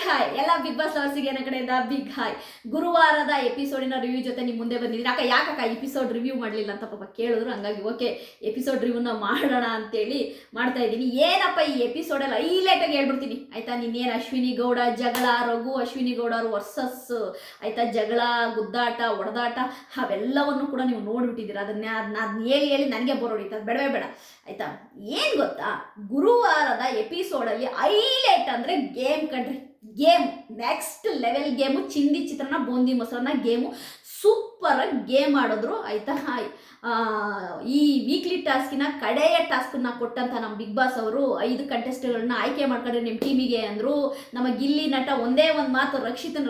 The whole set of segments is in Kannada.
ಹಾಯ್ ಎಲ್ಲ ಬಿಗ್ ಬಾಸ್ ಲವರ್ಸಿಗೆ ನನ್ನ ಕಡೆಯಿಂದ ಬಿಗ್ ಹಾಯ್. ಗುರುವಾರದ ಎಪಿಸೋಡಿನ ರಿವ್ಯೂ ಜೊತೆ ನಿಮ್ಮ ಮುಂದೆ ಬಂದಿದ್ದೀನಿ. ಯಾಕಕ್ಕ ಎಪಿಸೋಡ್ ರಿವ್ಯೂ ಮಾಡಲಿಲ್ಲ ಅಂತ ಪಾಪ ಕೇಳಿದ್ರು. ಹಂಗಾಗಿ ಓಕೆ ಎಪಿಸೋಡ್ ರಿವ್ಯೂನ ಮಾಡೋಣ ಅಂತೇಳಿ ಮಾಡ್ತಾ ಇದ್ದೀನಿ. ಏನಪ್ಪ ಈ ಎಪಿಸೋಡಲ್ಲಿ ಹೈಲೈಟಾಗಿ ಹೇಳ್ಬಿಡ್ತೀನಿ ಆಯ್ತಾ. ನಿನ್ನೇನು ಅಶ್ವಿನಿ ಗೌಡ ಜಗಳ, ರಘು ಅಶ್ವಿನಿ ಗೌಡ ವರ್ಸಸ್ ಆಯ್ತಾ ಜಗಳ, ಗುದ್ದಾಟ, ಹೊಡೆದಾಟ ಅವೆಲ್ಲವನ್ನು ಕೂಡ ನೀವು ನೋಡ್ಬಿಟ್ಟಿದ್ದೀರಾ. ಅದನ್ನ ಹೇಳಿ ನನಗೆ ಬೋರ್ ಹೊಡಿತಾ ಬೇಡ ಆಯ್ತಾ. ಏನು ಗೊತ್ತಾ, ಗುರುವಾರದ ಎಪಿಸೋಡಲ್ಲಿ ಹೈಲೈಟ್ ಅಂದರೆ ಗೇಮ್ ಕಣ್ರಿ. Game next level game. ಚಿಂದಿ ಚಿತ್ರಾನ್ನ ಬೂಂದಿ ಮೊಸರನ್ನ ಗೇಮು ಸೂಪರಾಗಿ ಗೇಮ್ ಆಡಿದ್ರು ಆಯ್ತಾ. ಈ ವೀಕ್ಲಿ ಟಾಸ್ಕಿನ ಕಡೆಯ ಟಾಸ್ಕನ್ನ ಕೊಟ್ಟಂತ ನಮ್ಮ ಬಿಗ್ ಬಾಸ್ ಅವರು 5 ಕಂಟೆಸ್ಟ್ಗಳನ್ನ ಆಯ್ಕೆ ಮಾಡ್ಕೊಂಡ್ರೆ ನಿಮ್ಮ ಟೀಮಿಗೆ ಅಂದರು. ನಮ್ಮ ಗಿಲ್ಲಿ ನಟ ಒಂದೇ ಒಂದು ಮಾತು, ರಕ್ಷಿತಾ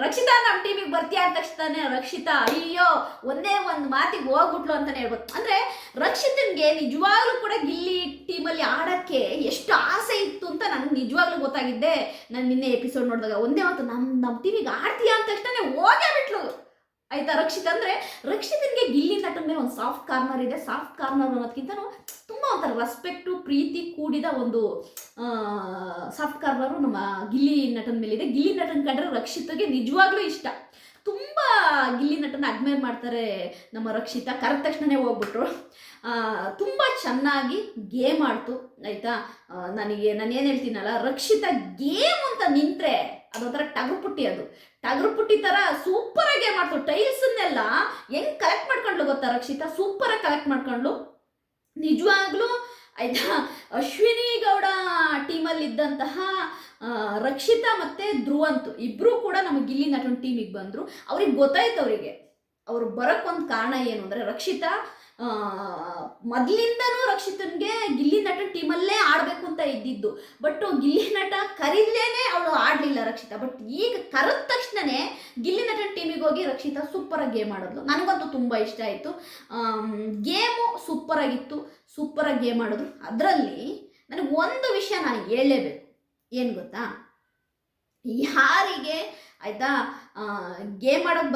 ನಮ್ಮ ಟೀಮಿಗೆ ಬರ್ತೀಯ ಅಂತ ತಕ್ಷಣ ರಕ್ಷಿತಾ ಅಯ್ಯೋ ಒಂದೇ ಒಂದು ಮಾತಿಗೆ ಹೋಗ್ಬಿಟ್ಲು ಅಂತಾನೆ ಹೇಳ್ಬೋದು. ಅಂದರೆ ರಕ್ಷಿತನ್ಗೆ ನಿಜವಾಗ್ಲೂ ಕೂಡ ಗಿಲ್ಲಿ ಟೀಮಲ್ಲಿ ಆಡೋಕ್ಕೆ ಎಷ್ಟು ಆಸೆ ಇತ್ತು ಅಂತ ನನಗೆ ನಿಜವಾಗ್ಲೂ ಗೊತ್ತಾಗಿದ್ದೆ. ನಾನು ನಿನ್ನೆ ಎಪಿಸೋಡ್ ನೋಡಿದಾಗ ಒಂದೇ ಮಾತು, ನಮ್ಮ ಟೀಮಿಗೆ ಆಡ್ತೀಯಾ ಅಂತ ತಕ್ಷಣ ಹೋಗೇ ಬಿಟ್ಲು ಆಯ್ತಾ ರಕ್ಷಿತ್. ಅಂದರೆ ರಕ್ಷಿತನ್ಗೆ ಗಿಲ್ಲಿ ನಟನ ಮೇಲೆ ಒಂದು ಸಾಫ್ಟ್ ಕಾರ್ನರ್ ಇದೆ. ಸಾಫ್ಟ್ ಕಾರ್ನರ್ ಅನ್ನೋದಕ್ಕಿಂತ ತುಂಬ ಒಂಥರ ರೆಸ್ಪೆಕ್ಟು ಪ್ರೀತಿ ಕೂಡಿದ ಒಂದು ಸಾಫ್ಟ್ ಕಾರ್ನರು ನಮ್ಮ ಗಿಲ್ಲಿ ನಟನ ಮೇಲಿದೆ. ಗಿಲ್ಲಿ ನಟನ ಕಂಡ್ರೆ ರಕ್ಷಿತ್ಗೆ ನಿಜವಾಗ್ಲೂ ಇಷ್ಟ. ತುಂಬ ಗಿಲ್ಲಿ ನಟನ ಅಡ್ಮೈರ್ ಮಾಡ್ತಾರೆ ನಮ್ಮ ರಕ್ಷಿತಾ. ಕರೆದ ತಕ್ಷಣವೇ ಹೋಗ್ಬಿಟ್ರು. ತುಂಬ ಚೆನ್ನಾಗಿ ಗೇಮ್ ಆಡ್ತು ಆಯಿತಾ. ನಾನು ಏನು ಹೇಳ್ತೀನಲ್ಲ, ರಕ್ಷಿತಾ ಗೇಮ್ ಅಂತ ನಿಂತರೆ ಅದೊಂಥರ ಟಗರುಪುಟ್ಟಿ. ಅದು ಟಗರುಪುಟ್ಟಿ ಥರ ಸೂಪರಾಗಿ ಗೇಮ್ ಆಡ್ತು. ಟೈಲ್ಸನ್ನೆಲ್ಲ ಹೆಂಗೆ ಕಲೆಕ್ಟ್ ಮಾಡ್ಕೊಂಡ್ಲು ಗೊತ್ತಾ ರಕ್ಷಿತಾ, ಸೂಪರಾಗಿ ಕಲೆಕ್ಟ್ ಮಾಡ್ಕೊಂಡ್ಲು ನಿಜವಾಗ್ಲೂ ಆಯಿತಾ. ಅಶ್ವಿನಿ ಗೌಡ ಟೀಮಲ್ಲಿದ್ದಂತಹ ರಕ್ಷಿತಾ ಮತ್ತು ಧ್ರುವಂತು ಇಬ್ಬರೂ ಕೂಡ ನಮ್ಮ ಗಿಲ್ಲಿ ನಟನ ಟೀಮಿಗೆ ಬಂದರು. ಅವ್ರಿಗೆ ಗೊತ್ತಾಯ್ತು, ಅವರು ಬರೋಕ್ಕೊಂದು ಕಾರಣ ಏನು ಅಂದರೆ ರಕ್ಷಿತಾ ಮೊದಲಿಂದನೂ ರಕ್ಷಿತನ್ಗೆ ಗಿಲ್ಲಿ ನಟನ ಟೀಮಲ್ಲೇ ಆಡಬೇಕು ಅಂತ ಇದ್ದಿದ್ದು. ಬಟ್ ಗಿಲ್ಲಿ ನಟ ಕರೀಲೇನೆ ಅವಳು ಆಡಲಿಲ್ಲ ರಕ್ಷಿತಾ. ಬಟ್ ಈಗ ಕರೆದ ತಕ್ಷಣವೇ ಗಿಲ್ಲಿ ನಟನ ಟೀಮಿಗೆ ಹೋಗಿ ರಕ್ಷಿತಾ ಸೂಪರಾಗಿ ಗೇಮ್ ಆಡಿದ್ಲು. ನನಗಂತೂ ತುಂಬ ಇಷ್ಟ ಆಯಿತು. ಗೇಮು ಸೂಪರಾಗಿತ್ತು, ಸೂಪರಾಗಿ ಗೇಮ್ ಆಡಿದ್ರು. ಅದರಲ್ಲಿ ನನಗೆ ಒಂದು ವಿಷಯ ನಾನು ಹೇಳಲೇಬೇಕು. ಏನು ಗೊತ್ತಾ, ಯಾರಿಗೆ ಆಯಿತಾ ಗೇಮ್ ಆಡೋಕ್ಕೆ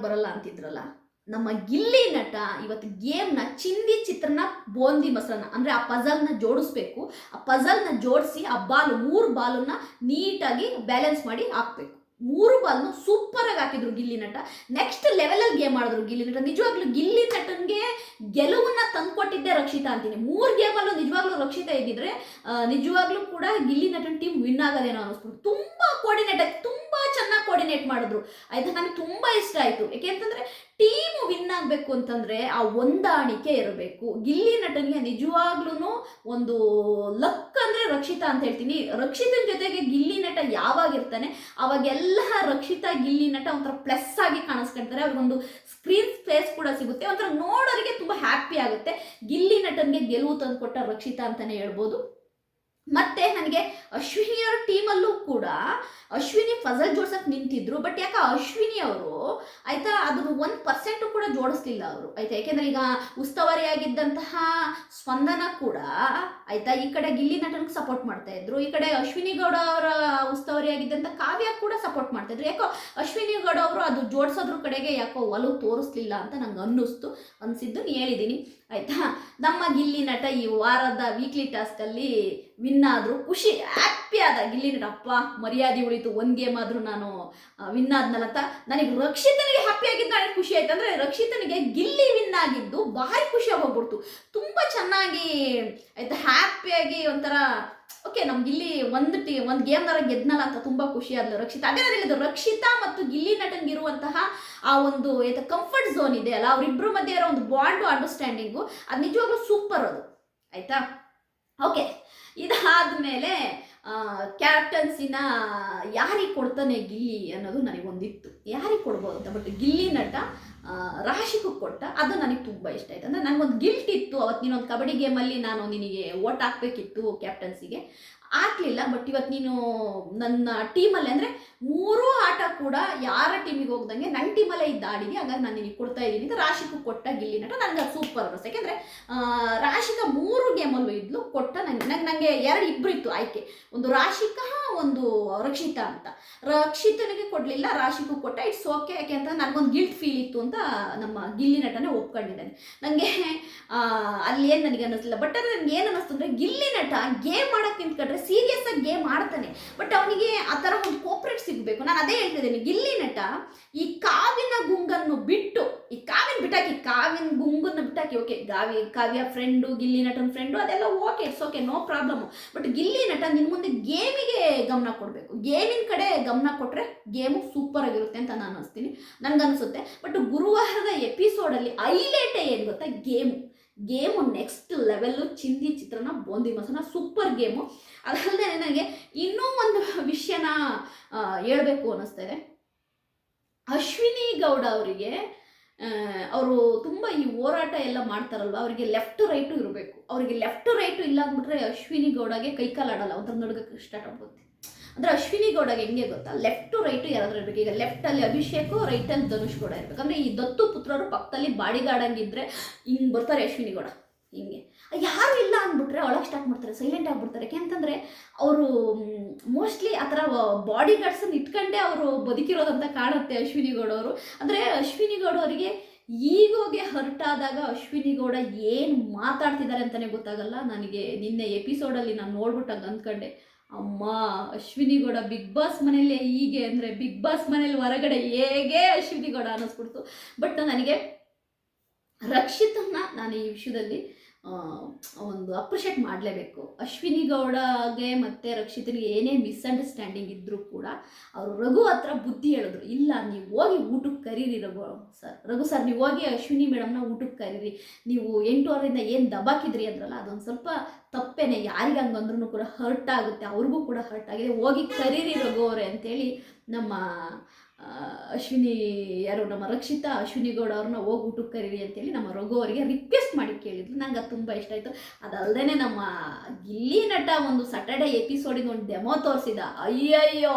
ಬರಲ್ಲ ಅಂತಿದ್ರಲ್ಲ, ನಮ್ಮ ಗಿಲ್ಲಿ ನಟ ಇವತ್ತು ಗೇಮ್ನ ಚಿಂದಿ ಚಿತ್ರಾನ್ನ ಬೂಂದಿ ಮೊಸರನ್ನ ಅಂದರೆ ಆ ಪಜಲ್ನ ಜೋಡಿಸ್ಬೇಕು. ಆ ಪಜಲ್ನ ಜೋಡಿಸಿ ಆ 3 ಬಾಲನ್ನ ನೀಟಾಗಿ ಬ್ಯಾಲೆನ್ಸ್ ಮಾಡಿ ಹಾಕಬೇಕು. 3 ಬಾಲ್ನು ಸೂಪರಾಗಿ ಹಾಕಿದ್ರು ಗಿಲ್ಲಿ ನಟ. ನೆಕ್ಸ್ಟ್ ಲೆವೆಲಲ್ಲಿ ಗೇಮ್ ಮಾಡಿದ್ರು ಗಿಲ್ಲಿ ನಟ. ನಿಜವಾಗ್ಲೂ ಗಿಲ್ಲಿ ನಟನ್ಗೆ ಗೆಲುವನ್ನ ತಂದುಕೊಟ್ಟಿದ್ದೆ ರಕ್ಷಿತಾ ಅಂತೀನಿ. 3 ಗೇಮಲ್ಲೂ ನಿಜವಾಗ್ಲೂ ರಕ್ಷಿತಾ ಇದ್ದಿದ್ರೆ ನಿಜವಾಗ್ಲೂ ಕೂಡ ಗಿಲ್ಲಿ ನಟನ್ ಟೀಮ್ ವಿನ್ ಆಗೋದೇನೋ ಅನ್ನಿಸ್ಬಿಟ್ಟು. ತುಂಬ ಚೆನ್ನಾಗಿ ಕೋರ್ಡಿನೇಟ್ ಮಾಡಿದ್ರು ಆಯ್ತಾ. ನನಗೆ ತುಂಬ ಇಷ್ಟ ಆಯಿತು. ಯಾಕೆಂತಂದರೆ ಟೀಮು ವಿನ್ ಆಗಬೇಕು ಅಂತಂದರೆ ಆ ಹೊಂದಾಣಿಕೆ ಇರಬೇಕು. ಗಿಲ್ಲಿ ನಟನಿಗೆ ನಿಜವಾಗ್ಲೂ ಒಂದು ಲಕ್ ಅಂದರೆ ರಕ್ಷಿತಾ ಅಂತ ಹೇಳ್ತೀನಿ. ರಕ್ಷಿತನ ಜೊತೆಗೆ ಗಿಲ್ಲಿ ನಟ ಯಾವಾಗಿರ್ತಾನೆ ಅವಾಗೆಲ್ಲ ರಕ್ಷಿತಾ ಗಿಲ್ಲಿ ನಟ ಒಂಥರ ಪ್ಲಸ್ ಆಗಿ ಕಾಣಿಸ್ಕೊಳ್ತಾರೆ. ಅವ್ರಿಗೊಂದು ಸ್ಕ್ರೀನ್ ಸ್ಪೇಸ್ ಕೂಡ ಸಿಗುತ್ತೆ. ಒಂಥರ ನೋಡೋರಿಗೆ ತುಂಬ ಹ್ಯಾಪಿ ಆಗುತ್ತೆ. ಗಿಲ್ಲಿ ನಟನಿಗೆ ಗೆಲುವು ತಂದು ಕೊಟ್ಟ ರಕ್ಷಿತಾ ಅಂತಲೇ ಹೇಳ್ಬೋದು. ಮತ್ತು ನನಗೆ ಅಶ್ವಿನಿಯವರ ಟೀಮಲ್ಲೂ ಕೂಡ ಅಶ್ವಿನಿ ಫಜಲ್ ಜೋಡ್ಸಕ್ಕೆ ನಿಂತಿದ್ರು. ಬಟ್ ಯಾಕೆ ಅಶ್ವಿನಿ ಅವರು ಆಯಿತಾ ಅದನ್ನು 1% ಕೂಡ ಜೋಡಿಸ್ಲಿಲ್ಲ ಅವರು ಆಯಿತಾ. ಯಾಕೆಂದರೆ ಈಗ ಉಸ್ತುವಾರಿಯಾಗಿದ್ದಂತಹ ಸ್ಪಂದನ ಕೂಡ ಆಯಿತಾ ಈ ಕಡೆ ಗಿಲ್ಲಿ ನಟನಿಗೆ ಸಪೋರ್ಟ್ ಮಾಡ್ತಾಯಿದ್ರು, ಈ ಕಡೆ ಅಶ್ವಿನಿ ಗೌಡ ಅವರ ಉಸ್ತುವಾರಿಯಾಗಿದ್ದಂಥ ಕಾವ್ಯ ಕೂಡ ಸಪೋರ್ಟ್ ಮಾಡ್ತಾಯಿದ್ರು. ಯಾಕೋ ಅಶ್ವಿನಿ ಗೌಡ ಅವರು ಅದು ಜೋಡಿಸೋದ್ರ ಕಡೆಗೆ ಯಾಕೋ ಒಲವು ತೋರಿಸ್ಲಿಲ್ಲ ಅಂತ ನಂಗೆ ಅನಿಸಿದ್ದು ಹೇಳಿದ್ದೀನಿ ಆಯಿತಾ. ನಮ್ಮ ಗಿಲ್ಲಿ ನಟ ಈ ವಾರದ ವೀಕ್ಲಿ ಟಾಸ್ಕಲ್ಲಿ ವಿನ್ ಆದರು. ಖುಷಿ ಹ್ಯಾಪಿ ಆದ ಗಿಲ್ಲಿ ನಟ. ಅಪ್ಪ ಮರ್ಯಾದೆ ಉಳಿತು, ಒಂದು ಗೇಮ್ ಆದರೂ ನಾನು ವಿನ್ ಆದ್ನಲ್ಲಂತ ನನಗೆ ರಕ್ಷಿತನಿಗೆ ಹ್ಯಾಪಿ ಆಗಿದ್ದು ನನಗೆ ಖುಷಿ ಆಯ್ತು. ಅಂದರೆ ರಕ್ಷಿತನಿಗೆ ಗಿಲ್ಲಿ ವಿನ್ ಆಗಿದ್ದು ಭಾರಿ ಖುಷಿಯಾಗಿ ಹೋಗ್ಬಿಡ್ತು. ತುಂಬ ಚೆನ್ನಾಗಿ ಆಯಿತಾ ಹ್ಯಾಪಿಯಾಗಿ ಒಂಥರ ಓಕೆ ನಮ್ಮ ಗಿಲ್ಲಿ ಒಂದು ಗೇಮ್ನಾರ ಗೆದ್ನಲ್ಲ ಅಂತ ತುಂಬ ಖುಷಿ ಆದ್ಲು ರಕ್ಷಿತಾ. ಅದೇ ನಾನು ಹೇಳಿದ್ದು, ರಕ್ಷಿತಾ ಮತ್ತು ಗಿಲ್ಲಿ ನಟನ್ಗಿರುವಂತಹ ಆ ಒಂದು ಕಂಫರ್ಟ್ ಝೋನ್ ಇದೆ ಅಲ್ಲ, ಅವರಿಬ್ಬರ ಮಧ್ಯೆ ಇರೋ ಒಂದು ಬಾಂಡು ಅಂಡರ್ಸ್ಟ್ಯಾಂಡಿಂಗು ಅದು ನಿಜವಾಗ್ಲೂ ಸೂಪರ್ ಅದು ಆಯಿತಾ. ಓಕೆ, ಇದಾದಮೇಲೆ ಕ್ಯಾಪ್ಟನ್ಸಿನ ಯಾರಿಗೆ ಕೊಡ್ತಾನೆ ಗಿಲ್ಲಿ ಅನ್ನೋದು ನನಗೊಂದಿತ್ತು, ಯಾರಿಗೆ ಕೊಡ್ಬೋದು ಅಂತ. ಬಟ್ ಗಿಲ್ಲಿ ನಟ ರಾಶಿಗೂ ಕೊಟ್ಟ, ಅದು ನನಗೆ ತುಂಬ ಇಷ್ಟ ಆಯಿತು. ಅಂದರೆ ನನಗೊಂದು ಗಿಲ್ಟ್ ಇತ್ತು. ಅವತ್ತು ನೀನೊಂದು ಕಬಡ್ಡಿ ಗೇಮಲ್ಲಿ ನಾನು ನಿನಗೆ ಓಟ್ ಹಾಕಬೇಕಿತ್ತು ಕ್ಯಾಪ್ಟನ್ಸಿಗೆ, ಹಾಕಲಿಲ್ಲ. ಬಟ್ ಇವತ್ತು ನೀನು ನನ್ನ ಟೀಮಲ್ಲಿ ಅಂದರೆ 3 ಆಟ ಕೂಡ ಯಾರ ಟೀಮಿಗೆ ಹೋಗ್ದಂಗೆ ನನ್ನ ಟೀಮಲ್ಲೇ ಆಡಿದ್ವಿ, ಹಾಗಾಗಿ ನಾನು ನಿನಗೆ ಕೊಡ್ತಾ ಇದ್ದೀನಿ ಅಂತ ರಾಶಿಗೂ ಕೊಟ್ಟ ಗಿಲ್ಲಿ ನಟ. ನನಗೆ ಅದು ಸೂಪರ್ ಅನ್ನಿಸ್ತು. ಯಾಕೆಂದರೆ ರಾಶಿಕಾ 3 ಗೇಮಲ್ಲೂ ಇದ್ಲು, ಕೊಟ್ಟ. ನನಗೆ 2 ಇತ್ತು ಆಯ್ಕೆ, ಒಂದು ರಾಶಿಕಾ ಒಂದು ರಕ್ಷಿತಾ ಅಂತ. ರಕ್ಷಿತನಿಗೆ ಕೊಡಲಿಲ್ಲ, ರಾಶಿಗೂ ಕೊಟ್ಟ. It's okay. ಯಾಕೆ ಅಂತ ನನಗೊಂದು ಗಿಲ್ಟ್ ಫೀಲ್ ಇತ್ತು ಅಂತ ನಮ್ಮ ಗಿಲ್ಲಿ ನಟನೇ ಒಪ್ಕೊಂಡಿದ್ದಾನೆ. ನನಗೆ ಅಲ್ಲಿ ಏನು ನನಗೆ ಅನ್ನಿಸ್ಲಿಲ್ಲ. ಬಟ್ ಅದು ನನಗೆ ಏನು ಅನ್ನಿಸ್ತು ಅಂದರೆ ಗಿಲ್ಲಿ ನಟ ಗೇಮ್ ಮಾಡೋಕ್ಕೆ ನಿಂತ್ಕೊಂಡ್ರೆ ಸೀರಿಯಸ್ ಆಗಿ ಗೇಮ್ ಆಡ್ತಾನೆ. ಬಟ್ ಅವನಿಗೆ ಆ ಥರ ಒಂದು ಕೋಪ್ರೇಟ್ ಅದೇ ಹೇಳ್ತಿದ್ದೀನಿ, ಗಿಲ್ಲಿ ನಟ ಈ ಕಾವಿನ ಗುಂಗನ್ನು ಬಿಟ್ಟು, ಈ ಕಾವಿನ ಬಿಟ್ಟಾಕಿ, ಕಾವಿನ ಗುಂಗನ್ನು ಬಿಟ್ಟಾಕಿ, ಓಕೆ ಕಾವ್ಯ ಫ್ರೆಂಡು, ಗಿಲ್ಲಿ ನಟನ ಫ್ರೆಂಡು, ಅದೆಲ್ಲ okay, it's okay, no problem. But Gilli Nata ನಿನ್ನ ಮುಂದೆ ಗೇಮಿಗೆ ಗಮನ ಕೊಡಬೇಕು. ಗೇಮಿನ ಕಡೆ ಗಮನ ಕೊಟ್ಟರೆ ಗೇಮು ಸೂಪರ್ ಆಗಿರುತ್ತೆ ಅಂತ ನಾನು ಅನಿಸ್ತೀನಿ, ನನಗನ್ನಿಸುತ್ತೆ. ಬಟ್ ಗುರುವಾರದ ಎಪಿಸೋಡಲ್ಲಿ ಹೈಲೈಟೇ ಏನು ಗೊತ್ತಾ, ಗೇಮು ನೆಕ್ಸ್ಟ್ ಲೆವೆಲ್ಲು. ಚಿಂದಿ ಚಿತ್ರಾನ್ನ ಬೋಂದಿ ಮಸಾಲ ಸೂಪರ್ ಗೇಮು. ಅದಲ್ಲದೆ ನನಗೆ ಇನ್ನೂ ಒಂದು ವಿಷಯನ ಹೇಳಬೇಕು ಅನ್ನಿಸ್ತಾ ಇದೆ. ಅಶ್ವಿನಿ ಗೌಡ ಅವರಿಗೆ, ಅವರು ತುಂಬ ಈ ಹೋರಾಟ ಎಲ್ಲ ಮಾಡ್ತಾರಲ್ವ, ಅವರಿಗೆ ಲೆಫ್ಟ್ ರೈಟು ಇರಬೇಕು. ಅವರಿಗೆ ಲೆಫ್ಟ್ ರೈಟು ಇಲ್ಲ ಅಂದ್ಬಿಟ್ರೆ ಅಶ್ವಿನಿ ಗೌಡಗೆ ಕೈಕಾಲಾಡಲ್ಲ, ಒಂಥರ ನಡುಗಕ್ಕೆ ಸ್ಟಾರ್ಟ್ ಆಗ್ಬೋದು. ಅಂದರೆ ಅಶ್ವಿನಿ ಗೌಡಗೆ ಹೆಂಗೆ ಗೊತ್ತಾ, ಲೆಫ್ಟು ರೈಟು ಯಾರಾದ್ರೂ ಇರಬೇಕು. ಈಗ ಲೆಫ್ಟಲ್ಲಿ ಅಭಿಷೇಕು, ರೈಟಲ್ಲಿ ಧನುಷ್ ಗೌಡ ಇರಬೇಕು. ಅಂದರೆ ಈ ದತ್ತು ಪುತ್ರರು ಪಕ್ಕದಲ್ಲಿ ಬಾಡಿಗಾರ್ಡಂಗಿದ್ರೆ ಹಿಂಗೆ ಬರ್ತಾರೆ ಅಶ್ವಿನಿ ಗೌಡ, ಹಿಂಗೆ ಯಾರು ಇಲ್ಲ ಅಂದ್ಬಿಟ್ರೆ ಒಳಗೆ ಸ್ಟಾರ್ಟ್ ಮಾಡ್ತಾರೆ, ಸೈಲೆಂಟ್ ಆಗಿಬಿಡ್ತಾರೆ. ಯಾಕೆಂತಂದರೆ ಅವರು ಮೋಸ್ಟ್ಲಿ ಆ ಥರ ಬಾಡಿ ಗಾರ್ಡ್ಸನ್ನು ಇಟ್ಕೊಂಡೇ ಅವರು ಬದುಕಿರೋದಂತ ಕಾಣುತ್ತೆ ಅಶ್ವಿನಿ ಗೌಡ ಅವರು. ಅಂದರೆ ಅಶ್ವಿನಿ ಗೌಡ ಅವರಿಗೆ ಈಗೋಗೆ ಹರ್ಟ್ ಆದಾಗ ಅಶ್ವಿನಿ ಗೌಡ ಏನು ಮಾತಾಡ್ತಿದ್ದಾರೆ ಅಂತಲೇ ಗೊತ್ತಾಗಲ್ಲ. ನನಗೆ ನಿನ್ನೆ ಎಪಿಸೋಡಲ್ಲಿ ನಾನು ನೋಡ್ಬಿಟ್ಟು ಹಂಗೆ ಅಂದ್ಕೊಂಡೆ, ಅಮ್ಮ ಅಶ್ವಿನಿ ಗೌಡ ಬಿಗ್ ಬಾಸ್ ಮನೇಲಿ ಹೀಗೆ ಅಂದರೆ ಬಿಗ್ ಬಾಸ್ ಮನೇಲಿ ಹೊರಗಡೆ ಹೇಗೆ ಅಶ್ವಿನಿ ಗೌಡ ಅನ್ನಿಸ್ಬಿಡ್ತು. ಬಟ್ ನನಗೆ ರಕ್ಷಿತನ್ನ ನಾನು ಈ ವಿಷಯದಲ್ಲಿ ಒಂದು ಅಪ್ರಿಷಿಯೇಟ್ ಮಾಡಲೇಬೇಕು. ಅಶ್ವಿನಿ ಗೌಡಗೆ ಮತ್ತು ರಕ್ಷಿತನಿಗೆ ಏನೇ ಮಿಸ್ಅಂಡರ್ಸ್ಟ್ಯಾಂಡಿಂಗ್ ಇದ್ದರೂ ಕೂಡ ಅವರು ರಘು ಹತ್ರ ಬುದ್ಧಿ ಹೇಳಿದ್ರು, ಇಲ್ಲ ನೀವು ಹೋಗಿ ಊಟಕ್ಕೆ ಕರೀರಿ ರಘು ಸರ್ ನೀವು ಹೋಗಿ ಅಶ್ವಿನಿ ಮೇಡಮ್ನ ಊಟಕ್ಕೆ ಕರೀರಿ, ನೀವು 8 ವಾರದಿಂದ ಏನು ದಬಾಕಿದ್ರಿ ಅಂದ್ರಲ್ಲ ಅದೊಂದು ಸ್ವಲ್ಪ ತಪ್ಪೇನೆ, ಯಾರಿಗೆ ಹಂಗಂದ್ರೂ ಕೂಡ ಹರ್ಟ್ ಆಗುತ್ತೆ, ಅವ್ರಿಗೂ ಕೂಡ ಹರ್ಟ್ ಆಗಿದೆ, ಹೋಗಿ ಕರೀರಿ ರಘು ಅವರೇ ಅಂತೇಳಿ ನಮ್ಮ ನಮ್ಮ ರಕ್ಷಿತಾ ಅಶ್ವಿನಿ ಗೌಡ ಅವ್ರನ್ನ ಹೋಗಿ ಊಟಕ್ಕೆ ಕರೀರಿ ಅಂತೇಳಿ ನಮ್ಮ ರಘು ಅವರಿಗೆ ರಿಕ್ವೆಸ್ಟ್ ಮಾಡಿ ಕೇಳಿದ್ರು. ನಂಗೆ ಅದು ತುಂಬ ಇಷ್ಟ ಆಯಿತು. ಅದಲ್ಲದೆ ನಮ್ಮ ಗಿಲ್ಲಿ ನಟ ಒಂದು ಸ್ಯಾಟರ್ಡೆ ಎಪಿಸೋಡಿಗೆ ಒಂದು ಡೆಮೋ ತೋರಿಸಿದ, ಅಯ್ಯಯ್ಯೋ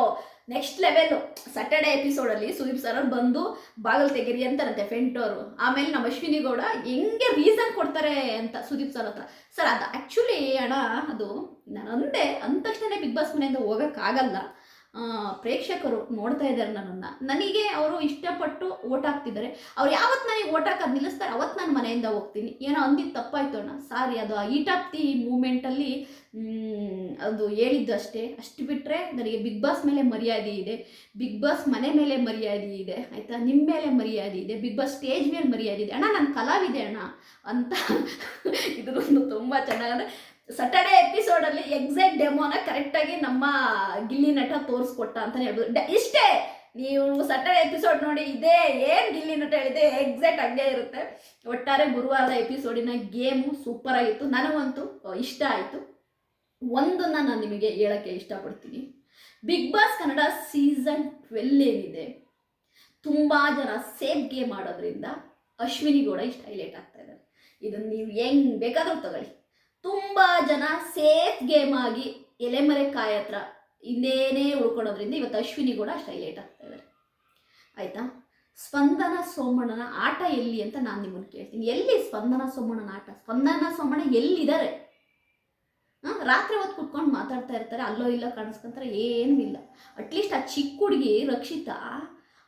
ನೆಕ್ಸ್ಟ್ ಲೆವೆಲ್ಲು. ಸ್ಯಾಟರ್ಡೆ ಎಪಿಸೋಡಲ್ಲಿ ಸುದೀಪ್ ಸರ್ ಅವ್ರು ಬಂದು ಬಾಗಲ್ ತೆಗೀರಿ ಅಂತಾರಂತೆ ಫೆಂಟೋರು. ಆಮೇಲೆ ನಮ್ಮ ಅಶ್ವಿನಿ ಗೌಡ ಹೆಂಗೆ ರೀಸನ್ ಕೊಡ್ತಾರೆ ಅಂತ ಸುದೀಪ್ ಸರ್ ಹತ್ರ. ಸರ್ ಅದು ಆ್ಯಕ್ಚುಲಿ ಅಣ್ಣ, ಅದು ನಾನು ಅಂದ ತಕ್ಷಣ ಬಿಗ್ ಬಾಸ್ ಮನೆಯಿಂದ ಹೋಗೋಕ್ಕಾಗಲ್ಲ, ಪ್ರೇಕ್ಷಕರು ನೋಡ್ತಾ ಇದ್ದಾರೆ ನನ್ನನ್ನು, ನನಗೆ ಅವರು ಇಷ್ಟಪಟ್ಟು ಓಟ್ ಹಾಕ್ತಿದ್ದಾರೆ, ಅವ್ರು ಯಾವತ್ತು ನನಗೆ ಓಟ್ ಹಾಕೋದು ನಿಲ್ಲಿಸ್ತಾರೆ ಅವತ್ತು ನಾನು ಮನೆಯಿಂದ ಹೋಗ್ತೀನಿ. ಏನೋ ಅಂದಿದ್ದು ತಪ್ಪಾಯ್ತು ಅಣ್ಣ, ಸಾರಿ, ಅದು ಈಟ್ ಆಫ್ ದಿ ಮೂಮೆಂಟಲ್ಲಿ ಅದು ಹೇಳಿದ್ದು ಅಷ್ಟು ಬಿಟ್ಟರೆ ನನಗೆ ಬಿಗ್ ಬಾಸ್ ಮೇಲೆ ಮರ್ಯಾದೆ ಇದೆ, ಬಿಗ್ ಬಾಸ್ ಮನೆ ಮೇಲೆ ಮರ್ಯಾದೆ ಇದೆ, ಆಯಿತಾ, ನಿಮ್ಮ ಮೇಲೆ ಮರ್ಯಾದೆ ಇದೆ, ಬಿಗ್ ಬಾಸ್ ಸ್ಟೇಜ್ ಮೇಲೆ ಮರ್ಯಾದೆ ಇದೆ ಅಣ್ಣ, ನಾನು ಕಲಾವಿದೆ ಅಣ್ಣ ಅಂತ ಇದೊಂದು ತುಂಬ ಚೆನ್ನಾಗಂದರೆ ಸ್ಯಾಟರ್ಡೆ ಎಪಿಸೋಡಲ್ಲಿ ಎಕ್ಸಾಕ್ಟ್ ಡೆಮೋನ ಕರೆಕ್ಟಾಗಿ ನಮ್ಮ ಗಿಲ್ಲಿ ನಟ ತೋರಿಸ್ಕೊಟ್ಟ ಅಂತಲೇ ಹೇಳ್ಬೋದು. ಇಷ್ಟೇ, ನೀವು ಸ್ಯಾಟರ್ಡೆ ಎಪಿಸೋಡ್ ನೋಡಿ, ಇದೇ ಏನು ಗಿಲ್ಲಿ ನಟ ಹೇಳಿದೆ ಎಕ್ಸಾಕ್ಟ್ ಹಂಗೆ ಇರುತ್ತೆ. ಒಟ್ಟಾರೆ ಗುರುವಾರದ ಎಪಿಸೋಡಿನ ಗೇಮು ಸೂಪರ್ ಆಗಿತ್ತು, ನನಗಂತೂ ಇಷ್ಟ ಆಯಿತು. ಒಂದನ್ನು ನಾನು ನಿಮಗೆ ಹೇಳೋಕ್ಕೆ ಇಷ್ಟಪಡ್ತೀನಿ, ಬಿಗ್ ಬಾಸ್ ಕನ್ನಡ ಸೀಸನ್ 12 ಏನಿದೆ, ತುಂಬ ಜನ ಸೇಫ್ ಗೇಮ್ ಆಡೋದ್ರಿಂದ ಅಶ್ವಿನಿ ಗೌಡ ಇಷ್ಟು ಹೈಲೈಟ್ ಆಗ್ತಾ ಇದ್ದಾರೆ. ಇದನ್ನು ನೀವು ಹೆಂಗೆ ಬೇಕಾದರೂ ತಗೊಳ್ಳಿ, ತುಂಬ ಜನ ಸೇಫ್ ಗೇಮ್ ಆಗಿ ಎಲೆಮರೆ ಕಾಯಿ ಹತ್ರ ಹಿಂದೇನೇ ಉಳ್ಕೊಳೋದ್ರಿಂದ ಇವತ್ತು ಅಶ್ವಿನಿ ಕೂಡ ಅಷ್ಟು ಹೈಲೈಟ್ ಆಗ್ತಾ ಇದ್ದಾರೆ, ಆಯಿತಾ. ಸ್ಪಂದನ ಸೋಮಣ್ಣನ ಆಟ ಎಲ್ಲಿ ಅಂತ ನಾನು ನಿಮ್ಮನ್ನು ಕೇಳ್ತೀನಿ. ಎಲ್ಲಿ ಸ್ಪಂದನ ಸೋಮಣ್ಣನ ಆಟ? ಸ್ಪಂದನ ಸೋಮಣ್ಣ ಎಲ್ಲಿದ್ದಾರೆ? ರಾತ್ರಿ ಹೊತ್ತು ಕುತ್ಕೊಂಡು ಮಾತಾಡ್ತಾ ಇರ್ತಾರೆ, ಅಲ್ಲೋ ಇಲ್ಲೋ ಕಾಣಿಸ್ಕೊಂತಾರೆ, ಏನೂ ಇಲ್ಲ. ಅಟ್ಲೀಸ್ಟ್ ಆ ಚಿಕ್ಕ ಹುಡುಗಿ ರಕ್ಷಿತಾ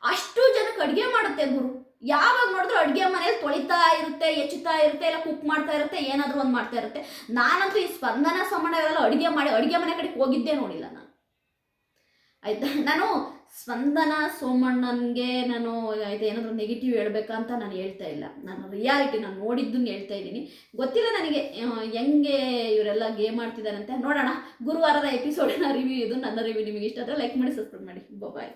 ಅಷ್ಟು ಜನಕ್ಕೆ ಅಡುಗೆ ಮಾಡುತ್ತೆ ಗುರು. ಯಾವಾಗ ನೋಡಿದ್ರು ಅಡುಗೆ ಮನೇಲಿ ತೊಳಿತಾ ಇರುತ್ತೆ, ಹೆಚ್ಚುತ್ತಾ ಇರುತ್ತೆ, ಇಲ್ಲ ಕುಕ್ ಮಾಡ್ತಾ ಇರುತ್ತೆ, ಏನಾದರೂ ಒಂದು ಮಾಡ್ತಾ ಇರುತ್ತೆ. ನಾನಂತೂ ಈ ಸ್ಪಂದನ ಸೋಮಣ್ಣ ಎಲ್ಲ ಅಡುಗೆ ಮನೆ ಕಡೆಗೆ ಹೋಗಿದ್ದೇ ನೋಡಿಲ್ಲ ನಾನು, ಆಯಿತಾ. ನಾನು ಸ್ಪಂದನ ಸೋಮಣ್ಣನಿಗೆ ನಾನು ಆಯಿತಾ ಏನಾದರೂ ನೆಗೆಟಿವ್ ಹೇಳ್ಬೇಕಂತ ನಾನು ಹೇಳ್ತಾ ಇಲ್ಲ, ನಾನು ರಿಯಾಲಿಟಿ ನಾನು ನೋಡಿದ್ದನ್ನು ಹೇಳ್ತಾ ಇದ್ದೀನಿ. ಗೊತ್ತಿಲ್ಲ ನನಗೆ ಹೆಂಗೆ ಇವರೆಲ್ಲ ಗೇಮ್ ಆಡ್ತಿದ್ದಾರಂತೆ. ನೋಡೋಣ ಗುರುವಾರದ ಎಪಿಸೋಡಿನ ರಿವ್ಯೂ ಇದು. ನನ್ನ ರಿವ್ಯೂ ನಿಮಗೆ ಇಷ್ಟ ಆದರೆ ಲೈಕ್ ಮಾಡಿ, ಸಬ್ಸ್ಕ್ರೈಬ್ ಮಾಡಿ. ಬಾಯ್.